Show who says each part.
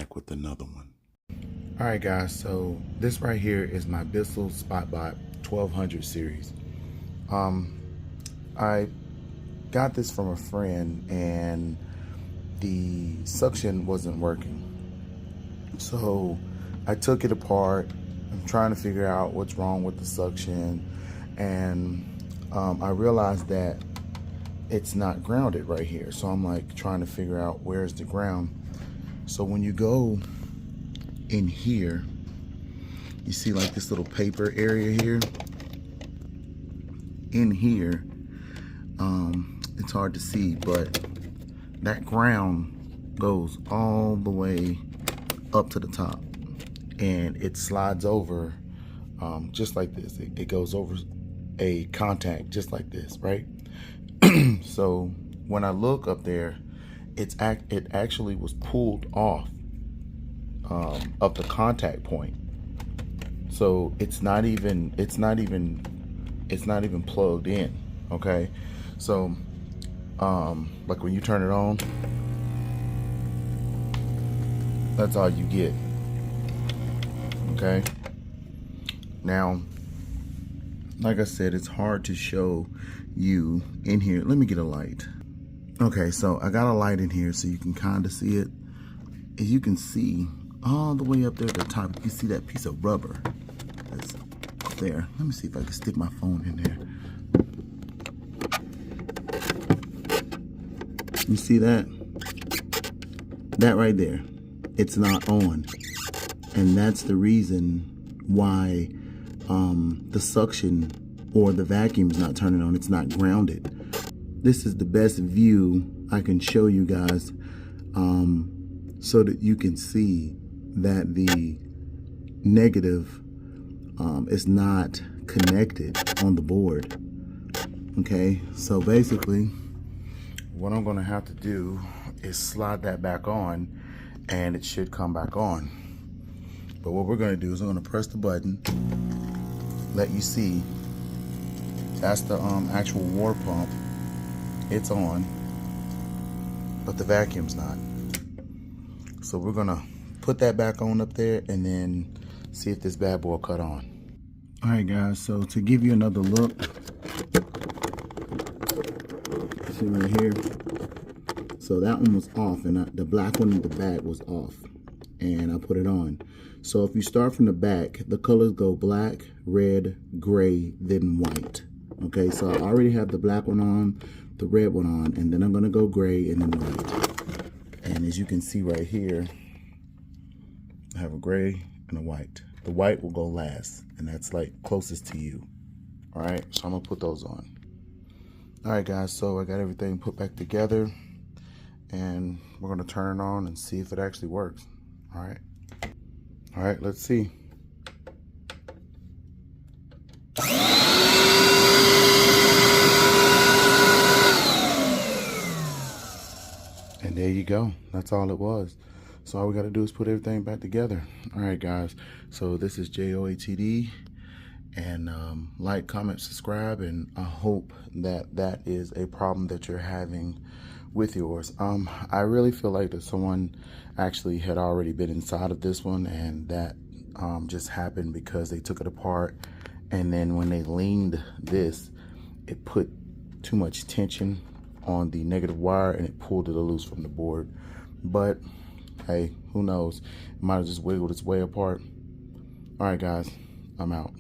Speaker 1: back with another one. All right, guys, so this right here is my Bissell SpotBot 1200 series. I got this from a friend and the suction wasn't working. So I took it apart. I'm trying to figure out what's wrong with the suction, and I realized that it's not grounded right here. So I'm like trying to figure out where's the ground. So when you go in here, you see like this little paper area here. In here, it's hard to see, but that ground goes all the way up to the top, and it slides over just like this. It goes over a contact just like this, right? So when I look up there, it actually was pulled off of the contact point. So it's not even plugged in. Okay, so like when you turn it on, that's all you get. Okay, now like I said, it's hard to show you in here. Let me get a light. Okay, so I got a light in here so you can kind of see it. As you can see all the way up there at the top, you can see that piece of rubber that's up there. Let me see if I can stick my phone in there. You see that? That right there, it's not on. And that's the reason why the suction or the vacuum is not turning on. It's not grounded. This is the best view I can show you guys, so that you can see that the negative is not connected on the board. Okay, so basically what I'm gonna have to do is slide that back on, and it should come back on. But what we're gonna do is I'm gonna press the button, let you see that's the actual water pump. It's on, but the vacuum's not. So we're gonna put that back on up there and then see if this bad boy cut on. All right, guys, so to give you another look, see right here, so that one was off, and the black one in the back was off, and I put it on. So if you start from the back, the colors go black, red, gray, then white. Okay, so I already have the black one on, the red one on, and then I'm gonna go gray and then white. And as you can see right here, I have a gray and a white. The white will go last, and that's like closest to you. All right, so I'm gonna put those on. All right, guys, so I got everything put back together, and we're gonna turn it on and see if it actually works. All right, let's see. And there you go. That's all it was. So all we got to do is put everything back together. All right, guys. So this is J.O.A.T.D. And like, comment, subscribe. And I hope that that is a problem that you're having with yours. I really feel like that someone actually had already been inside of this one, and that just happened because they took it apart. And then when they leaned this, it put too much tension on the negative wire, and it pulled it loose from the board. But hey, who knows? It might have just wiggled its way apart. All right, guys, I'm out.